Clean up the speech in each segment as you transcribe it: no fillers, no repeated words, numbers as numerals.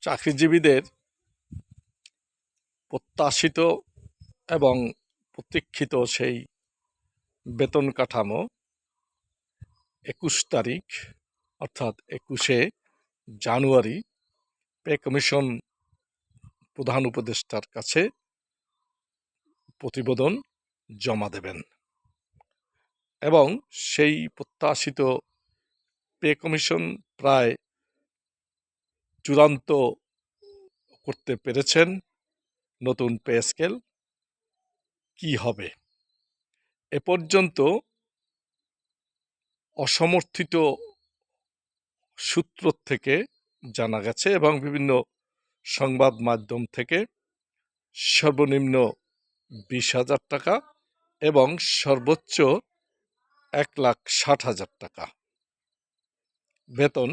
চাকরিজীবীদের প্রত্যাশিত এবং প্রতীক্ষিত সেই বেতন কাঠামো ২১ তারিখ অর্থাৎ ২১শে জানুয়ারি পে কমিশন প্রধান উপদেষ্টার কাছে প্রতিবেদন জমা দেবেন এবং সেই প্রত্যাশিত পে কমিশন প্রায় চূড়ান্ত করতে পেরেছেন। নতুন পে স্কেল কী হবে এ পর্যন্ত অসমর্থিত সূত্র থেকে জানা গেছে এবং বিভিন্ন সংবাদ মাধ্যম থেকে সর্বনিম্ন ২০,০০০ টাকা এবং সর্বোচ্চ ১,৬০,০০০ টাকা বেতন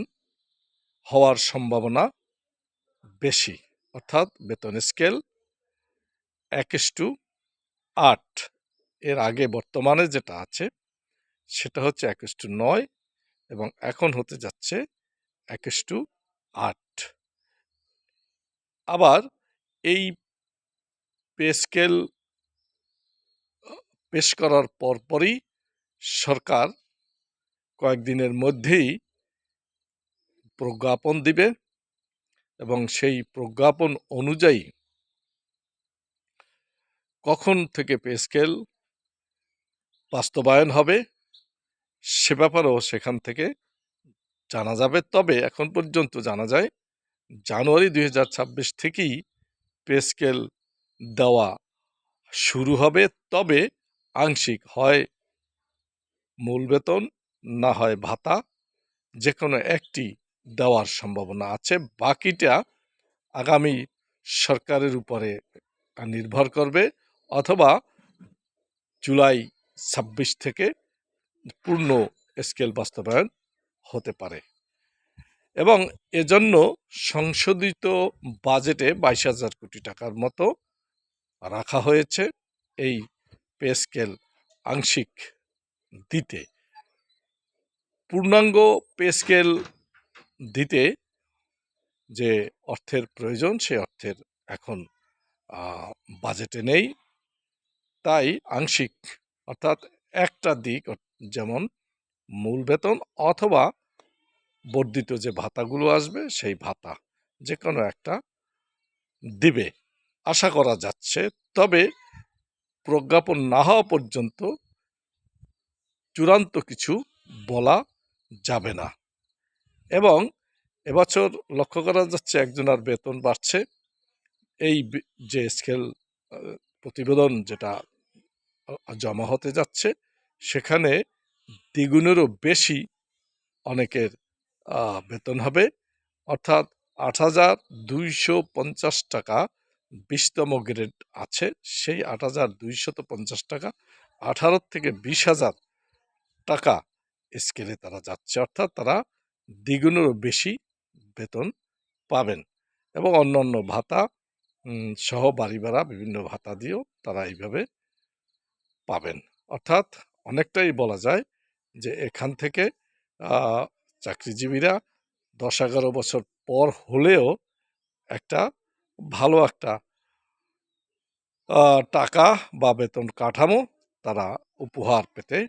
হওয়ার সম্ভাবনা বেশি। অর্থাৎ বেতন স্কেল ১:৮। এর আগে বর্তমানে যেটা আছে সেটা হচ্ছে ১:৯ এবং এখন হতে যাচ্ছে ১:৮। আবার এই পে স্কেল পেশ করার পরপরই সরকার কয়েকদিনের মধ্যেই প্রজ্ঞাপন দিবে এবং সেই প্রজ্ঞাপন অনুযায়ী কখন থেকে পে স্কেল বাস্তবায়ন হবে সে ব্যাপারেও সেখান থেকে জানা যাবে। তবে এখন পর্যন্ত জানা যায় জানুয়ারি ২০২৬ থেকেই পে স্কেল দেওয়া শুরু হবে, তবে আংশিক, হয় মূল বেতন না হয় ভাতা, যে কোনো একটি দেওয়ার সম্ভাবনা আছে। বাকিটা আগামী সরকারের উপরে নির্ভর করবে, অথবা জুলাই ২৬ থেকে পূর্ণ স্কেল বাস্তবায়ন হতে পারে। এবং এজন্য সংশোধিত বাজেটে ২২,০০০ কোটি টাকার মতো রাখা হয়েছে এই পে স্কেল আংশিক দিতে। পূর্ণাঙ্গ পে স্কেল দিতে যে অর্থের প্রয়োজন সে অর্থের এখন বাজেটে নেই, তাই আংশিক অর্থাৎ একটা দিক, যেমন মূল বেতন অথবা বর্ধিত যে ভাতাগুলো আসবে সেই ভাতা যে কোনো একটা দিবে আশা করা যাচ্ছে। তবে প্রজ্ঞাপন না হওয়া পর্যন্ত চূড়ান্ত কিছু বলা যাবে না। এবং এবছর লক্ষ্য করা যাচ্ছে একজনের বেতন বাড়ছে। এই যে স্কেল প্রতিবেদন যেটা জমা হতে যাচ্ছে সেখানে দ্বিগুণেরও বেশি অনেকের বেতন হবে, অর্থাৎ ৮,২৫০ টাকা ২০তম গ্রেড আছে, সেই ৮,২৫০ টাকা ১৮ থেকে ২০,০০০ টাকা স্কেলে তারা যাচ্ছে, অর্থাৎ তারা দ্বিগুণেরও বেশি বেতন পাবেন। এবং অন্যান্য ভাতা সহ বাড়ি ভাড়া বিভিন্ন ভাতা দিয়েও তারা এইভাবে পাবেন। অর্থাৎ অনেকটাই বলা যায় যে এখান থেকে চাকরিজীবীরা ১০-১১ বছর পর হলেও একটা ভালো একটা টাকা বা বেতন কাঠামো তারা উপহার পেতে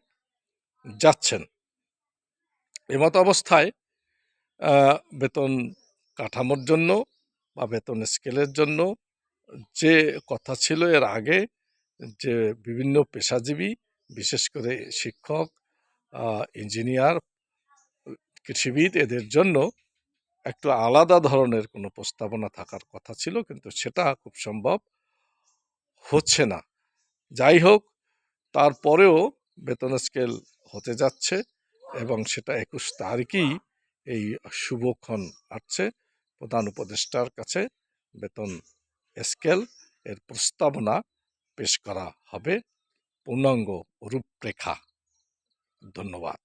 যাচ্ছেন। এমত অবস্থায় বেতন কাঠামোর জন্য বা বেতন স্কেলের জন্য যে কথা ছিল এর আগে, যে বিভিন্ন পেশাজীবী বিশেষ করে শিক্ষক, ইঞ্জিনিয়ার, কৃষিবিদ এদের জন্য একটু আলাদা ধরনের কোনো প্রস্তাবনা থাকার কথা ছিল, কিন্তু সেটা খুব সম্ভব হচ্ছে না। যাই হোক, তারপরেও বেতন স্কেল হতে যাচ্ছে এবং সেটা ২১ তারিখেই এই শুভক্ষণ আসছে। প্রধান উপদেষ্টার কাছে বেতন স্কেল এর প্রস্তাবনা পেশ করা হবে, পূর্ণাঙ্গ রূপরেখা। ধন্যবাদ।